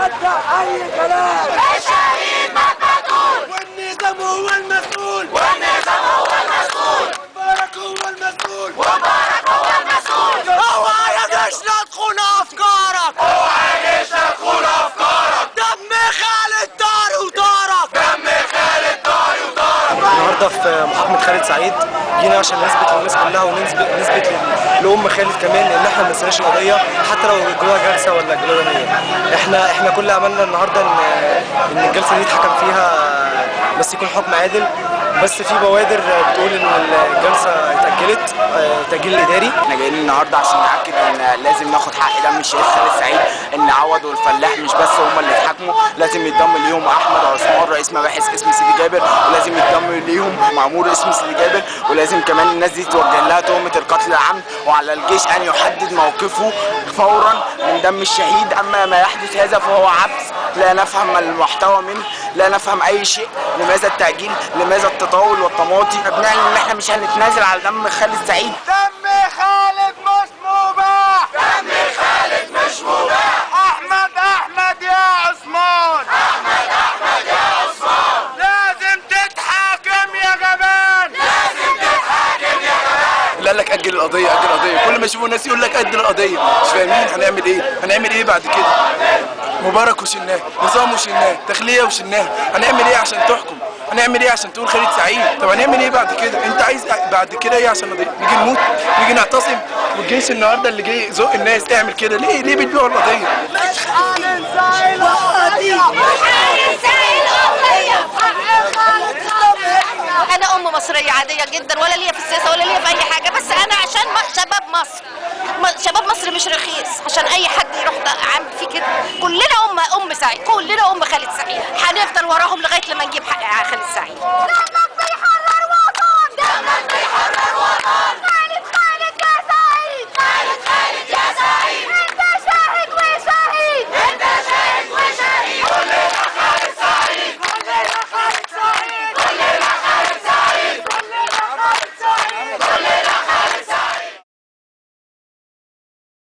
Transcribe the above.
نصدق اي كلام. الشهيد مقتول والنظام هو المسؤول. والنظام هو المسؤول. مبارك هو المسؤول. ومبارك هو المسؤول. اوعى يا جيشنا تخون افكارك. اوعى يا جيشنا تخون افكارك. دم خالد داري ودارك. دم خالد داري ودارك. النهارده في محاكمة خالد سعيد جينا عشان نثبت للناس كلها ونثبت لأم خالد كمان ان احنا ما ننساش القضية حتى لو جواها جلسة ولا جواها نية. احنا كل املنا النهارده ان الجلسة دي يتحكم فيها بس يكون حكم عادل. بس في بوادر بتقول ان الجلسة اتأجلت تأجيل إداري. احنا جايين النهارده عشان نأكد ان لازم ناخد حق دم الشهيد خالد سعيد، ان عوض والفلاح مش بس هم اللي اتحاكموا، لازم يتضم ليهم احمد عثمان رئيس مباحث اسم سيدي جابر، ولازم يتضم ليهم مأمور اسم سيدي جابر، ولازم كمان الناس دي توجه لها تهمة القتل العمد، وعلى الجيش ان يحدد موقفه فورا من دم الشهيد. اما ما يحدث هذا فهو عبث لا نفهم المحتوى منه، لا نفهم اي شيء. لماذا التأجيل؟ لماذا التطاول والتماطي؟ بنعلن ان احنا مش هنتنازل على دم خالد سعيد. دم خالد مش مباح. دم خالد مش مباح. احمد يا عثمان. احمد يا عثمان. لازم تتحاكم يا جبان. لازم تتحاكم يا جماعه. اللي قال لك اجل القضيه اجل القضيه، كل ما يشوفوا الناس يقول لك اجل القضيه. مش فاهمين هنعمل ايه بعد كده؟ مبارك وشلناه، نظام وشلناه، تخليه وشلناه، هنعمل ايه عشان تحكم؟ هنعمل ايه عشان تقول خالد سعيد؟ طب هنعمل ايه بعد كده؟ انت عايز بعد كده ايه عشان نيجي نموت؟ نيجي نعتصم؟ والجيش النهارده اللي جاي يزق الناس تعمل كده ليه بتبيعوا القضيه؟ مش هننسى القضيه. مش هننسى القضيه. أنا أم مصرية عادية جدا، ولا ليا في السياسة ولا ليا في أي حاجة، بس أنا عشان شباب مصر